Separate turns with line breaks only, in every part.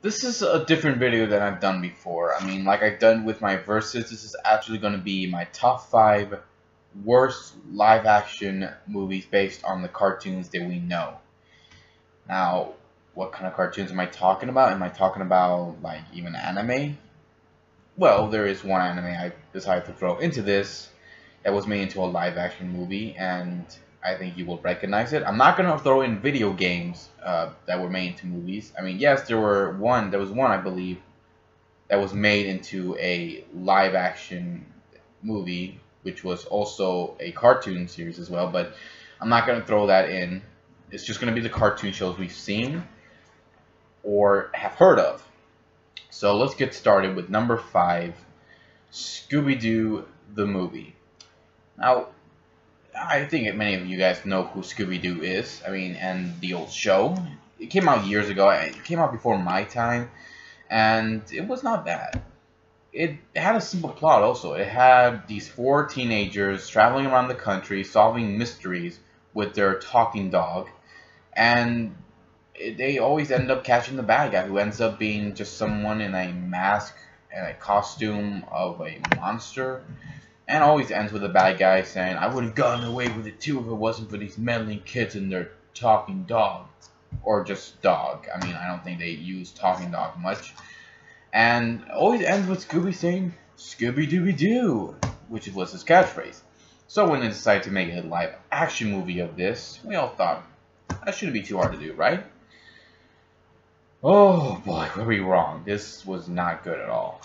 This is a different video than I've done before. I mean, like I've done with my verses, this is actually going to be my top 5 worst live-action movies based on the cartoons that we know. Now, what kind of cartoons am I talking about? Am I talking about, like, even anime? Well, there is one anime I decided to throw into this that was made into a live-action movie, and I think you will recognize it. I'm not gonna throw in video games that were made into movies. I mean, yes, there was one I believe that was made into a live-action movie, which was also a cartoon series as well. But I'm not gonna throw that in. It's just gonna be the cartoon shows we've seen or have heard of. So let's get started with number 5, Scooby-Doo the movie. Now, I think many of you guys know who Scooby-Doo is. I mean, and the old show. It came out years ago. It came out before my time, and it was not bad. It had a simple plot also. It had these 4 teenagers traveling around the country solving mysteries with their talking dog, and they always end up catching the bad guy, who ends up being just someone in a mask and a costume of a monster. And always ends with the bad guy saying, "I would have gotten away with it too if it wasn't for these meddling kids and their talking dog." Or just dog. I mean, I don't think they use talking dog much. And always ends with Scooby saying, "Scooby-Dooby-Doo," which was his catchphrase. So when they decided to make a live action movie of this, we all thought, that shouldn't be too hard to do, right? Oh boy, were we wrong. This was not good at all.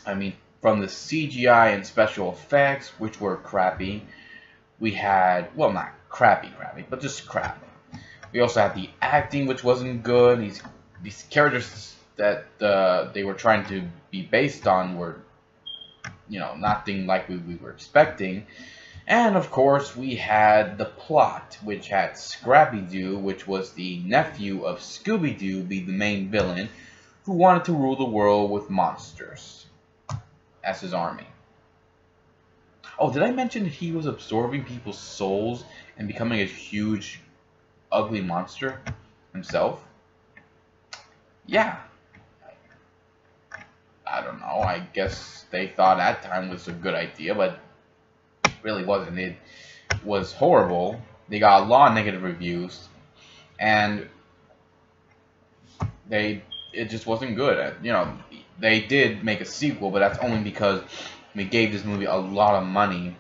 I mean, from the CGI and special effects, which were crappy, we had, well, not crappy, but just crap. We also had the acting, which wasn't good. These characters that they were trying to be based on were, nothing like we were expecting. And of course, we had the plot, which had Scrappy-Doo, which was the nephew of Scooby-Doo, be the main villain, who wanted to rule the world with monsters as his army. Oh, did I mention he was absorbing people's souls and becoming a huge, ugly monster himself? Yeah. I don't know. I guess they thought that time was a good idea, but it really wasn't. It was horrible. They got a lot of negative reviews, and it just wasn't good. They did make a sequel, but that's only because we gave this movie a lot of money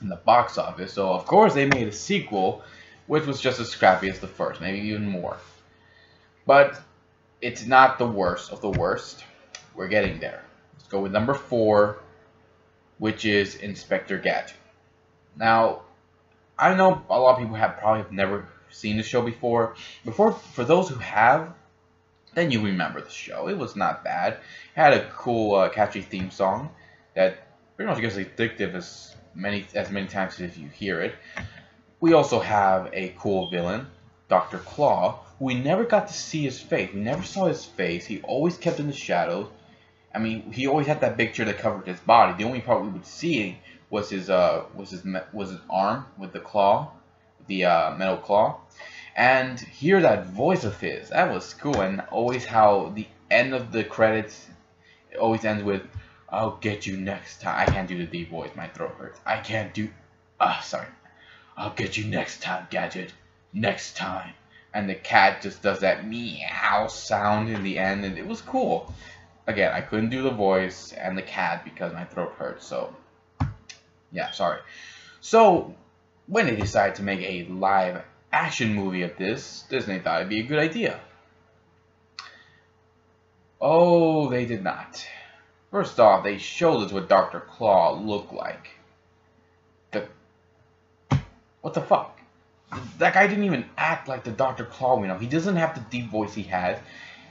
in the box office. So of course they made a sequel, which was just as scrappy as the first, maybe even more. But it's not the worst of the worst. We're getting there. Let's go with number 4, which is Inspector Gadget. Now, I know a lot of people probably have never seen the show before. For those who have, then you remember the show. It was not bad. It had a cool, catchy theme song that pretty much gets addictive as many times as you hear it. We also have a cool villain, Dr. Claw, who we never got to see his face. We never saw his face. He always kept in the shadows. I mean, he always had that picture that covered his body. The only part we would see was his arm with the claw, the metal claw. And hear that voice of his. That was cool. And always how the end of the credits, it always ends with, "I'll get you next time." I can't do the deep voice. My throat hurts. I can't do... sorry. "I'll get you next time, Gadget. Next time." And the cat just does that meow sound in the end. And it was cool. Again, I couldn't do the voice and the cat because my throat hurts. So, yeah, sorry. So, when they decided to make a live action movie of this, Disney thought it'd be a good idea. Oh, they did not. First off, they showed us what Dr. Claw looked like. What the fuck? That guy didn't even act like the Dr. Claw we know. He doesn't have the deep voice he has.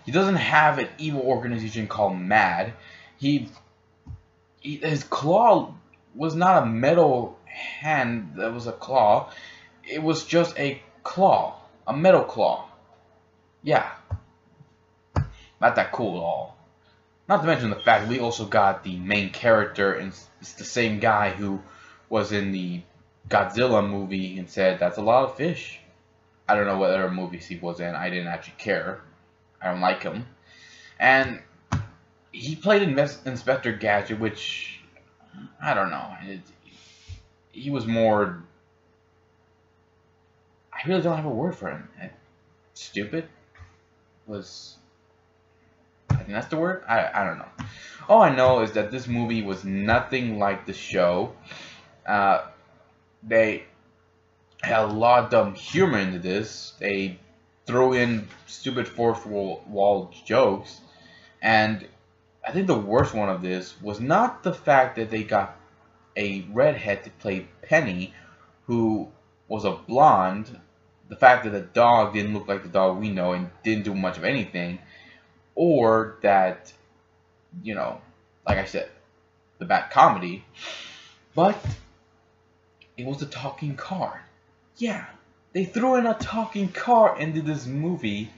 He doesn't have an evil organization called MAD. His claw was not a metal hand that was a claw. It was just a claw, a metal claw. Yeah, not that cool at all. Not to mention the fact we also got the main character, and it's the same guy who was in the Godzilla movie and said, "That's a lot of fish." I don't know what other movies he was in. I didn't actually care. I don't like him. And he played Inspector Gadget, which, I don't know. He was more... I really don't have a word for him. Stupid was... I think that's the word? I don't know. All I know is that this movie was nothing like the show. They had a lot of dumb humor into this. They threw in stupid fourth wall jokes. And I think the worst one of this was not the fact that they got a redhead to play Penny, who was a blonde. The fact that the dog didn't look like the dog we know and didn't do much of anything. Or that, you know, like I said, the bad comedy. But it was a talking car. Yeah, they threw in a talking car into this movie.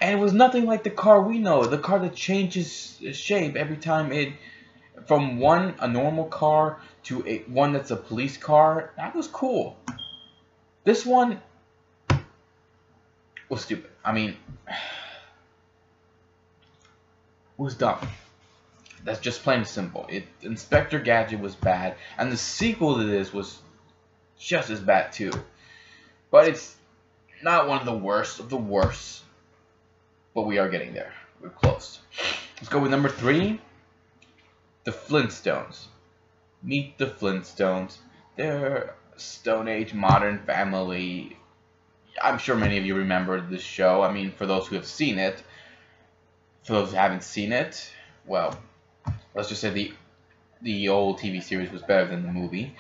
And it was nothing like the car we know. The car that changes shape every time it... From a normal car to one that's a police car. That was cool. This one was stupid. I mean... It was dumb. That's just plain and simple. Inspector Gadget was bad. And the sequel to this was just as bad too. But it's not one of the worst of the worst. But we are getting there. We're close. Let's go with number 3. The Flintstones. Meet the Flintstones. They're Stone Age modern family. I'm sure many of you remember this show. I mean, for those who have seen it. For those who haven't seen it, well, let's just say the old TV series was better than the movie.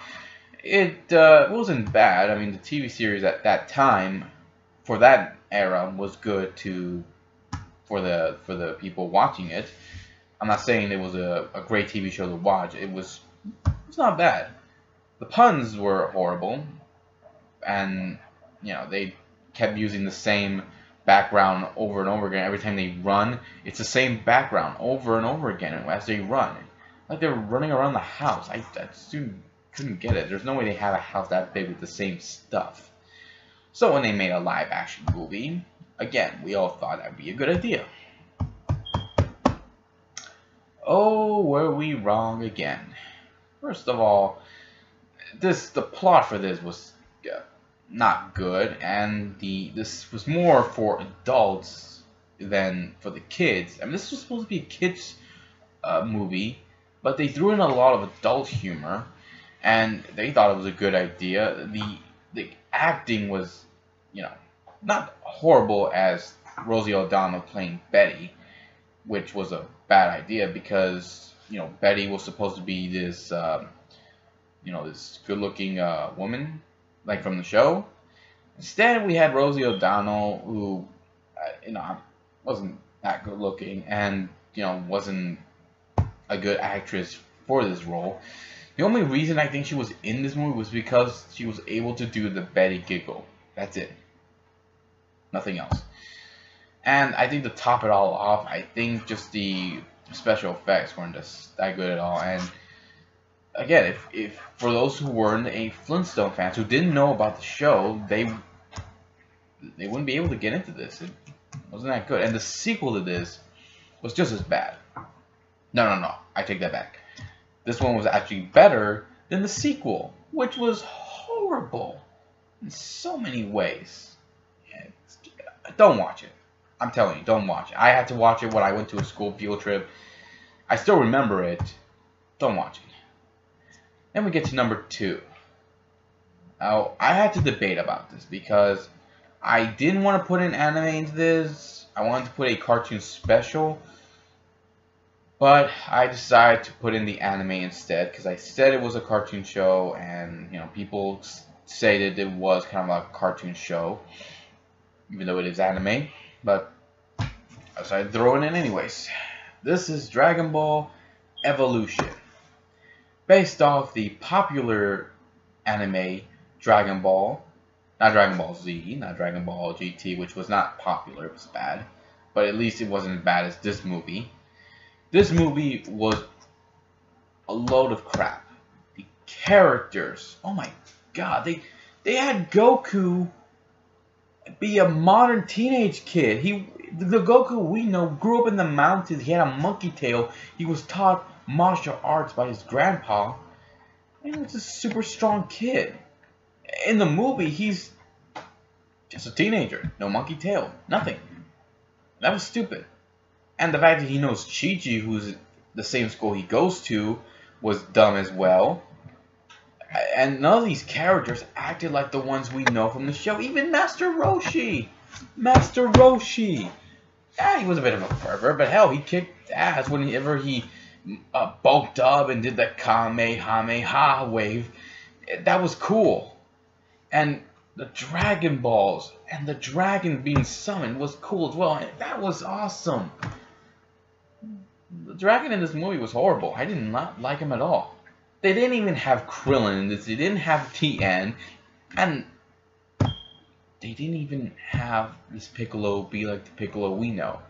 It wasn't bad. I mean, the TV series at that time, for that era, was good for the people watching it. I'm not saying it was a great TV show to watch. It's not bad. The puns were horrible, and you know they kept using the same background over and over again. Every time they run, it's the same background over and over again as they run. Like they're running around the house. I just couldn't get it. There's no way they have a house that big with the same stuff. So when they made a live action movie, again, we all thought that'd be a good idea. Oh, were we wrong again? First of all, the plot for this was not good, and this was more for adults than for the kids. I mean, this was supposed to be a kids movie, but they threw in a lot of adult humor, and they thought it was a good idea. The acting was, you know, not horrible as Rosie O'Donnell playing Betty, which was a bad idea because, you know, Betty was supposed to be this, you know, this good-looking woman, like from the show. Instead, we had Rosie O'Donnell, who, you know, wasn't that good-looking and, you know, wasn't a good actress for this role. The only reason I think she was in this movie was because she was able to do the Betty giggle. That's it. Nothing else. And I think to top it all off, I think just the special effects weren't just that good at all. And again, if for those who weren't a Flintstone fans who didn't know about the show, they wouldn't be able to get into this. It wasn't that good. And the sequel to this was just as bad. No, I take that back. This one was actually better than the sequel, which was horrible in so many ways. Yeah, don't watch it. I'm telling you, don't watch it. I had to watch it when I went to a school field trip. I still remember it. Don't watch it. Then we get to number 2. Now, I had to debate about this because I didn't want to put an anime into this. I wanted to put a cartoon special. But I decided to put in the anime instead because I said it was a cartoon show, and you know, people say that it was kind of like a cartoon show, even though it is anime. But I decided to throw it in anyways. This is Dragon Ball Evolution, based off the popular anime Dragon Ball, not Dragon Ball Z, not Dragon Ball GT, which was not popular, it was bad, but at least it wasn't as bad as this movie. This movie was a load of crap. The characters, oh my god, they had Goku be a modern teenage kid. The Goku we know grew up in the mountains. He had a monkey tail. He was taught martial arts by his grandpa. And he was a super strong kid. In the movie, he's just a teenager. No monkey tail. Nothing. That was stupid. And the fact that he knows Chi-Chi, who's the same school he goes to, was dumb as well. And none of these characters acted like the ones we know from the show. Even Master Roshi! Master Roshi! Yeah, he was a bit of a pervert, but hell, he kicked ass whenever he bulked up and did the Kamehameha wave. That was cool. And the Dragon Balls and the dragon being summoned was cool as well. And that was awesome. The dragon in this movie was horrible. I did not like him at all. They didn't even have Krillin in this. They didn't have Tien. And they didn't even have this Piccolo be like the Piccolo we know.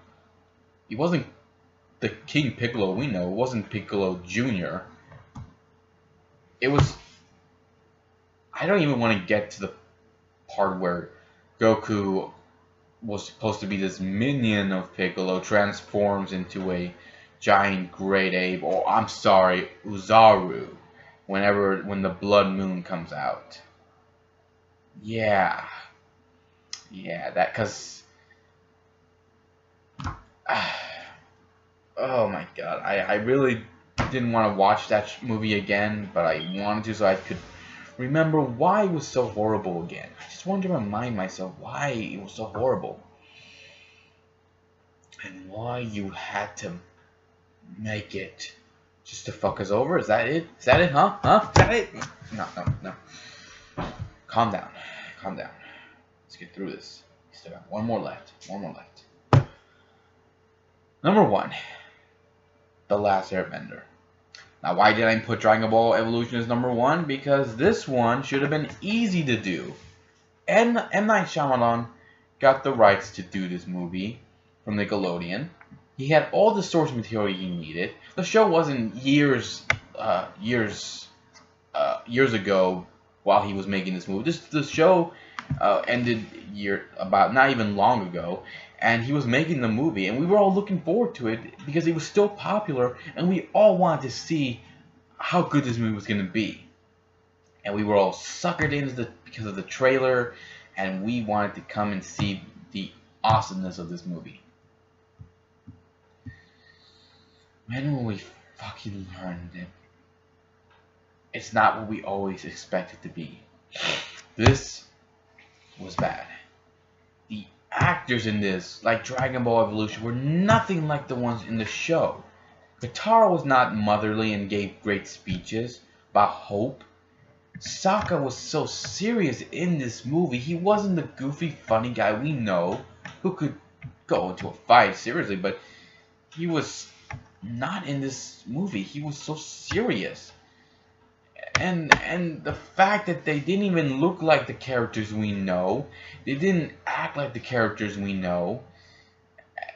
He wasn't the King Piccolo we know. It wasn't Piccolo Jr. It was... I don't even want to get to the part where Goku was supposed to be this minion of Piccolo, transforms into a giant great ape, or I'm sorry, Uzaru, when the blood moon comes out. Yeah, that, cause oh my god, I really didn't want to watch that movie again, but I wanted to so I could remember why it was so horrible again. I just wanted to remind myself why it was so horrible. And why you had to make it just to fuck us over? Is that it? Is that it, huh? Huh? Is that it? No. Calm down. Calm down. Let's get through this. We still got one more left. Number 1. The Last Airbender. Now, why did I put Dragon Ball Evolution as number 1? Because this one should have been easy to do. M. Night Shyamalan got the rights to do this movie from Nickelodeon. He had all the source material he needed. The show wasn't years ago while he was making this movie. The show ended about not even long ago, and he was making the movie, and we were all looking forward to it because it was still popular, and we all wanted to see how good this movie was going to be. And we were all suckered into because of the trailer, and we wanted to come and see the awesomeness of this movie. When will we fucking learn that it's not what we always expect it to be? This was bad. The actors in this, like Dragon Ball Evolution, were nothing like the ones in the show. Katara was not motherly and gave great speeches about hope. Sokka was so serious in this movie. He wasn't the goofy, funny guy we know who could go into a fight seriously, but he was not in this movie. He was so serious. And the fact that they didn't even look like the characters we know, they didn't act like the characters we know,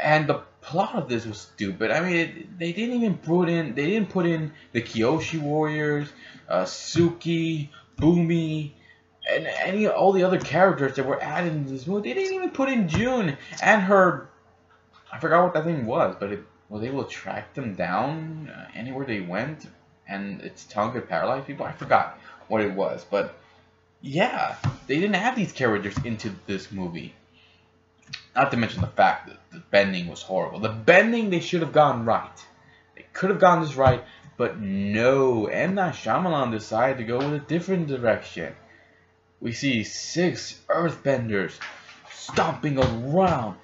and the plot of this was stupid. I mean, they didn't put in the Kyoshi warriors, Suki, Bumi, and all the other characters that were added into this movie. They didn't even put in June and her, I forgot what that thing was, but it was able to track them down anywhere they went, and its tongue could paralyze people. I forgot what it was, but yeah, they didn't add these characters into this movie. Not to mention the fact that the bending was horrible. The bending, they should have gone right. They could have gone this right, but no. M. Night Shyamalan decided to go with a different direction. We see 6 earthbenders stomping around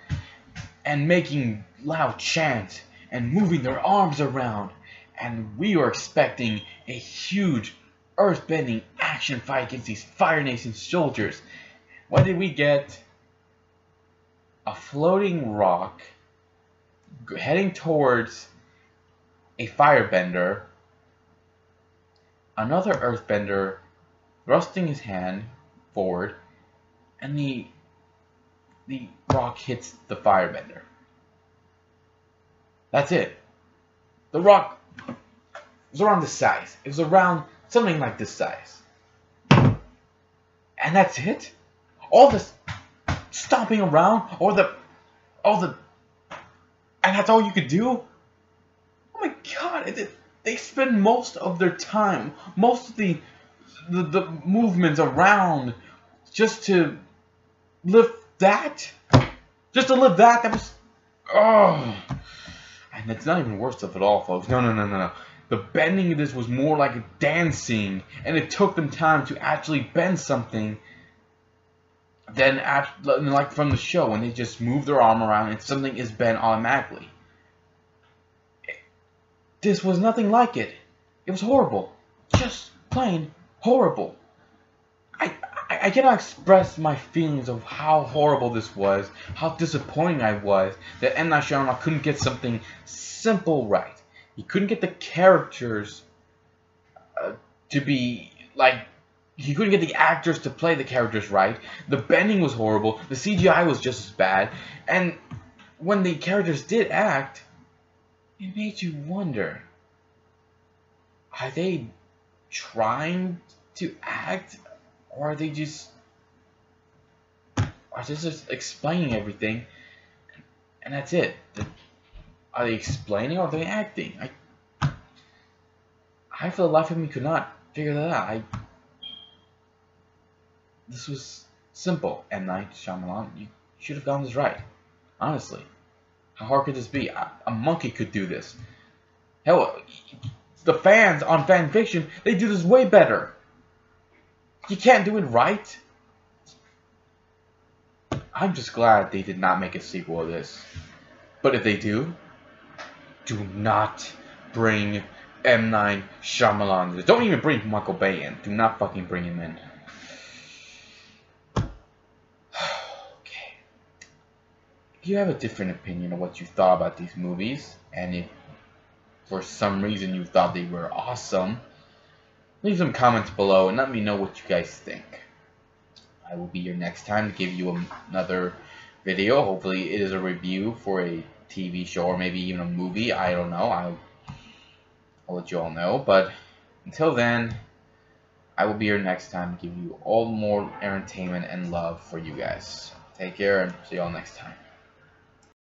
and making loud chants and moving their arms around. And we were expecting a huge earthbending action fight against these Fire Nation soldiers. What did we get? A floating rock heading towards a firebender, another earthbender thrusting his hand forward, and the rock hits the firebender. That's it. The rock was around this size. It was around something like this size. And that's it? All this stomping around, all the And that's all you could do? Oh my god, they spend most of their time, most of the movements around just to lift that? Just to lift that? That was... Oh. And it's not even worse stuff at all, folks. No. The bending of this was more like a dancing, and it took them time to actually bend something than like from the show, when they just move their arm around and something is bent automatically. This was nothing like it. It was horrible. Just plain horrible. I cannot express my feelings of how horrible this was, how disappointing I was that M. Night Shyamalan couldn't get something simple right. He couldn't get the characters to be, like, he couldn't get the actors to play the characters right. The bending was horrible. The CGI was just as bad. And when the characters did act, it made you wonder, are they trying to act? Or are they just explaining everything, and that's it? Are they explaining or are they acting? I for the life of me could not figure that out. This was simple. M. Night Shyamalan, you should have gotten this right. Honestly, how hard could this be? A monkey could do this. Hell, the fans on fan fiction, they do this way better. You can't do it right. I'm just glad they did not make a sequel of this. But if they do not bring M. Night Shyamalan. Don't even bring Michael Bay in. Do not fucking bring him in. Okay. If you have a different opinion of what you thought about these movies, and if for some reason you thought they were awesome, leave some comments below and let me know what you guys think. I will be here next time to give you another video. Hopefully it is a review for a TV show or maybe even a movie. I don't know. I'll let you all know. But until then, I will be here next time to give you all more entertainment and love for you guys. Take care and see you all next time.